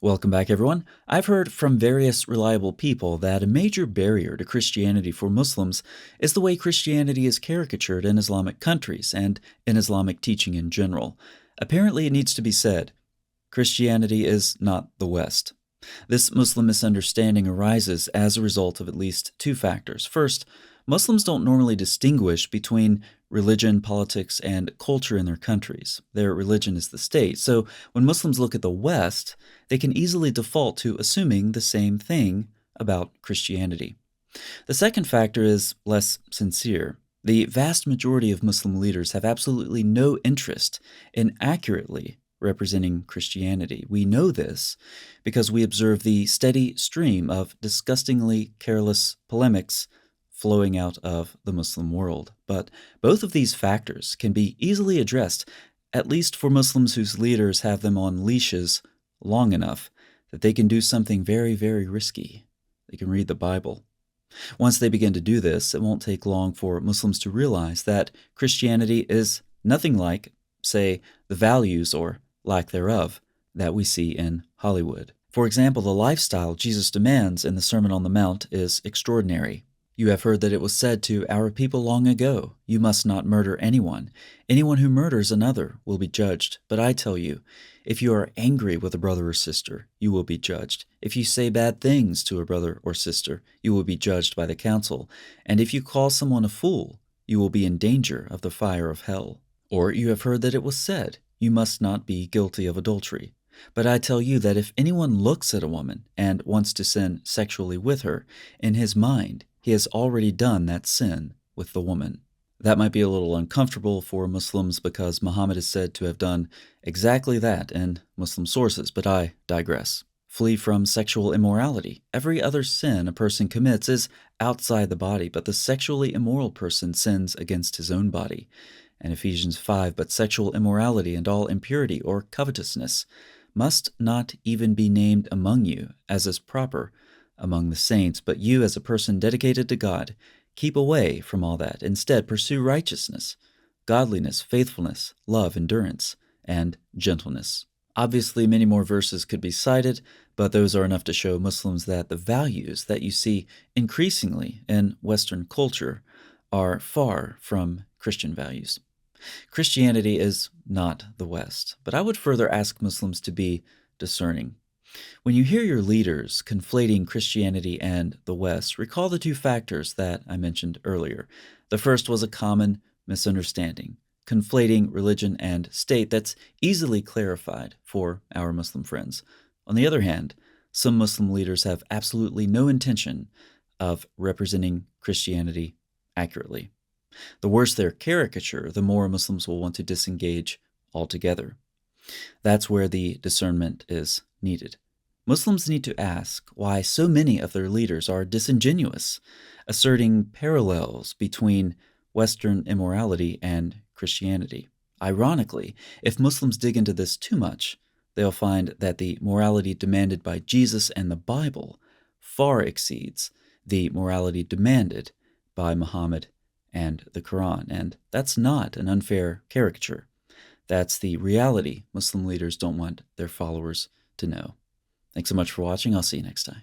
Welcome back, everyone. I've heard from various reliable people that a major barrier to Christianity for Muslims is the way Christianity is caricatured in Islamic countries and in Islamic teaching in general. Apparently, it needs to be said Christianity is not the West. This Muslim misunderstanding arises as a result of at least two factors. First, Muslims don't normally distinguish between religion, politics, and culture in their countries. Their religion is the state. So when Muslims look at the West, they can easily default to assuming the same thing about Christianity. The second factor is less sincere. The vast majority of Muslim leaders have absolutely no interest in accurately representing Christianity. We know this because we observe the steady stream of disgustingly careless polemics flowing out of the Muslim world. But both of these factors can be easily addressed, at least for Muslims whose leaders have them on leashes long enough that they can do something very, very risky. They can read the Bible. Once they begin to do this, it won't take long for Muslims to realize that Christianity is nothing like, say, the values or lack thereof that we see in Hollywood. For example, the lifestyle Jesus demands in the Sermon on the Mount is extraordinary. You have heard that it was said to our people long ago, "You must not murder anyone. Anyone who murders another will be judged. But I tell you, if you are angry with a brother or sister, you will be judged. If you say bad things to a brother or sister, you will be judged by the council. And if you call someone a fool, you will be in danger of the fire of hell." Or you have heard that it was said, "You must not be guilty of adultery." But I tell you that if anyone looks at a woman and wants to sin sexually with her, in his mind, he has already done that sin with the woman. That might be a little uncomfortable for Muslims because Muhammad is said to have done exactly that in Muslim sources, but I digress. Flee from sexual immorality. Every other sin a person commits is outside the body, but the sexually immoral person sins against his own body. And Ephesians 5, but sexual immorality and all impurity or covetousness must not even be named among you, as is proper among the saints, but you as a person dedicated to God, keep away from all that. Instead, pursue righteousness, godliness, faithfulness, love, endurance, and gentleness. Obviously, many more verses could be cited, but those are enough to show Muslims that the values that you see increasingly in Western culture are far from Christian values. Christianity is not the West, but I would further ask Muslims to be discerning. When you hear your leaders conflating Christianity and the West, recall the two factors that I mentioned earlier. The first was a common misunderstanding, conflating religion and state that's easily clarified for our Muslim friends. On the other hand, some Muslim leaders have absolutely no intention of representing Christianity accurately. The worse their caricature, the more Muslims will want to disengage altogether. That's where the discernment is needed. Muslims need to ask why so many of their leaders are disingenuous, asserting parallels between Western immorality and Christianity. Ironically, if Muslims dig into this too much, they'll find that the morality demanded by Jesus and the Bible far exceeds the morality demanded by Muhammad and the Quran, and that's not an unfair caricature. That's the reality Muslim leaders don't want their followers to know. Thanks so much for watching. I'll see you next time.